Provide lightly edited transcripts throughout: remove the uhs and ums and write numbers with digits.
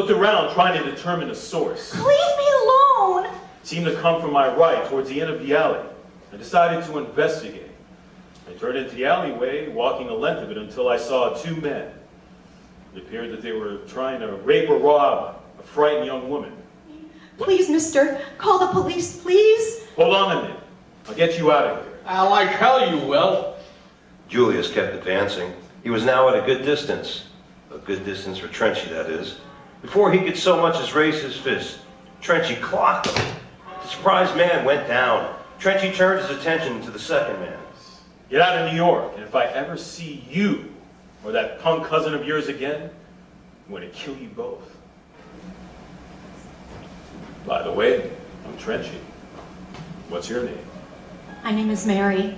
looked around trying to determine the source. Leave me alone! It seemed to come from my right, towards the end of the alley. I decided to investigate. I turned into the alleyway, walking the length of it until I saw two men. It appeared that they were trying to rape or rob a frightened young woman. Please, mister, call the police, please. Hold on a minute. I'll get you out of here. Like hell you will. Julius kept advancing. He was now at a good distance. A good distance for Trenchy, that is. Before he could so much as raise his fist, Trenchy clocked him. The surprised man went down. Trenchy turned his attention to the second man. Get out of New York, and if I ever see you or that punk cousin of yours again, I'm going to kill you both. By the way, I'm Trenchy. What's your name? My name is Mary.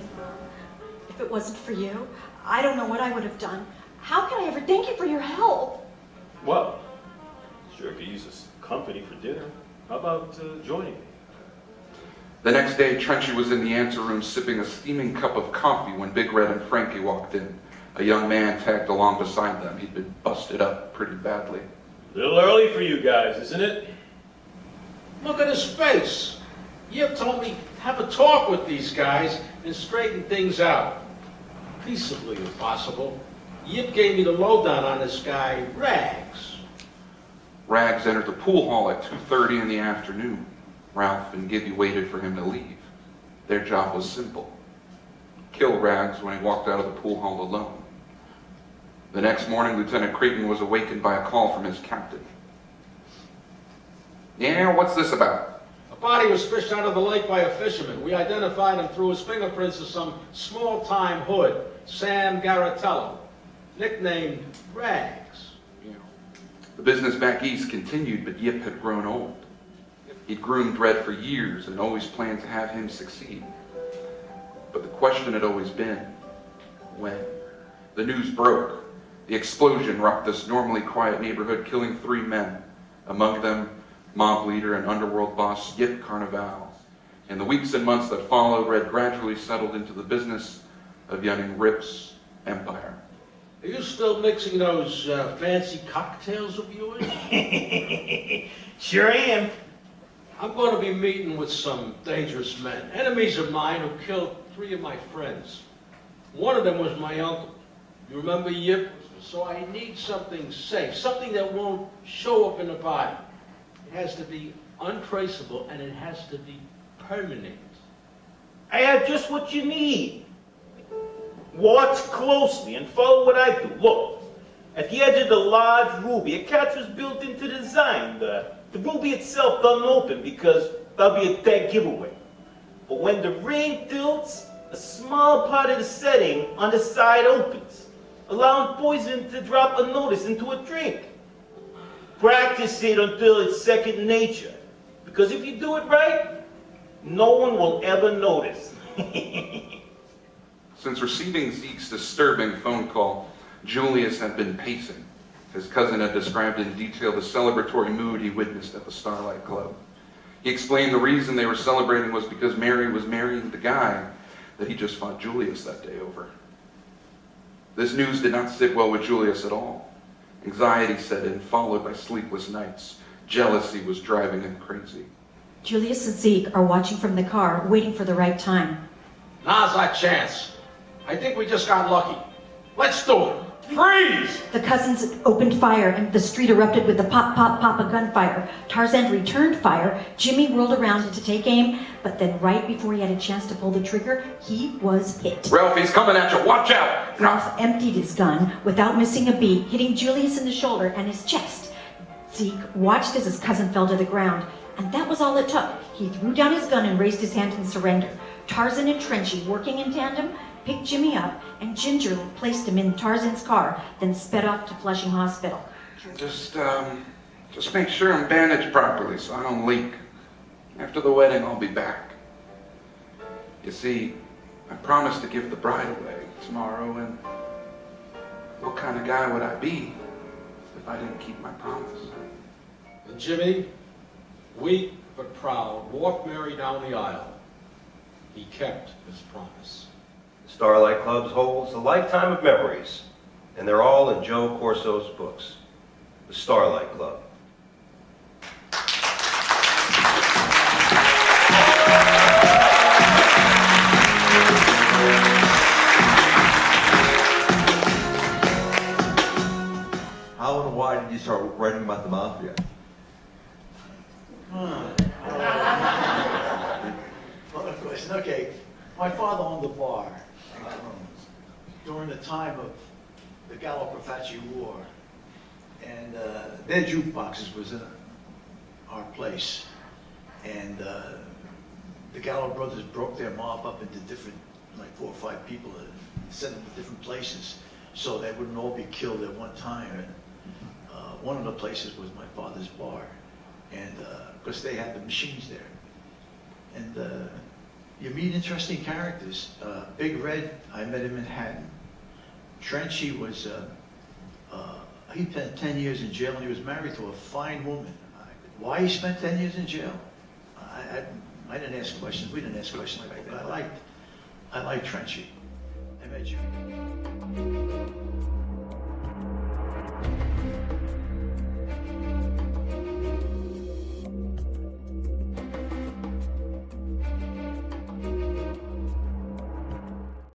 If it wasn't for you, I don't know what I would have done. How can I ever thank you for your help? Well, sure could use this company for dinner. How about joining me? The next day, Trenchy was in the anteroom sipping a steaming cup of coffee when Big Red and Frankie walked in. A young man tagged along beside them. He'd been busted up pretty badly. A little early for you guys, isn't it? Look at his face. Yip told me have a talk with these guys and straighten things out. Peaceably, if possible. Yip gave me the lowdown on this guy, Rags. Rags entered the pool hall at 2:30 in the afternoon. Ralph and Gibby waited for him to leave. Their job was simple. Kill Rags when he walked out of the pool hall alone. The next morning, Lieutenant Creighton was awakened by a call from his captain. Yeah, what's this about? A body was fished out of the lake by a fisherman. We identified him through his fingerprints as some small-time hood, Sam Garatello, nicknamed Rags. The business back east continued, but Yip had grown old. He'd groomed Red for years and always planned to have him succeed. But the question had always been, when? The news broke. The explosion rocked this normally quiet neighborhood, killing 3 men. Among them, mob leader and underworld boss Yip Carnival. In the weeks and months that followed, Red gradually settled into the business of young Rip's empire. Are you still mixing those fancy cocktails of yours? Sure am. I'm going to be meeting with some dangerous men, enemies of mine who killed 3 of my friends. One of them was my uncle. You remember Yip? So I need something safe, something that won't show up in the body. It has to be untraceable and it has to be permanent. I have just what you need. Watch closely and follow what I do. Look, at the edge of the large ruby, a catch was built into the design. The ruby itself doesn't open because that'll be a dead giveaway. But when the ring tilts, a small part of the setting on the side opens, allowing poison to drop unnoticed into a drink. Practice it until it's second nature, because if you do it right, no one will ever notice. Since receiving Zeke's disturbing phone call, Julius had been pacing. His cousin had described in detail the celebratory mood he witnessed at the Starlight Club. He explained the reason they were celebrating was because Mary was marrying the guy that he just fought Julius that day over. This news did not sit well with Julius at all. Anxiety set in, followed by sleepless nights. Jealousy was driving him crazy. Julius and Zeke are watching from the car, waiting for the right time. Now's our chance. I think we just got lucky. Let's do it. Freeze! The cousins opened fire and the street erupted with the pop, pop, pop of gunfire. Tarzan returned fire. Jimmy whirled around to take aim, but then right before he had a chance to pull the trigger, he was hit. Ralph, he's coming at you. Watch out! Ralph emptied his gun without missing a beat, hitting Julius in the shoulder and his chest. Zeke watched as his cousin fell to the ground, and that was all it took. He threw down his gun and raised his hand in surrender. Tarzan and Trenchy, working in tandem, picked Jimmy up and gingerly placed him in Tarzan's car, then sped off to Flushing Hospital. Just make sure I'm bandaged properly so I don't leak. After the wedding, I'll be back. You see, I promised to give the bride away tomorrow, and what kind of guy would I be if I didn't keep my promise? And Jimmy, weak but proud, walked Mary down the aisle. He kept his promise. Starlight Club holds a lifetime of memories, and they're all in Joe Corso's books. The Starlight Club. My father owned a bar during the time of the Gallo-Profaci War, and their jukeboxes was in our place, and the Gallo brothers broke their mob up into different, like 4 or 5 people, and sent them to different places so they wouldn't all be killed at one time. And one of the places was my father's bar, and because they had the machines there. And you meet interesting characters. Big Red, I met him in Manhattan. Trenchy was, he spent 10 years in jail, and he was married to a fine woman. Why he spent 10 years in jail? I didn't ask questions. We didn't ask questions like that. I liked Trenchy. I met you.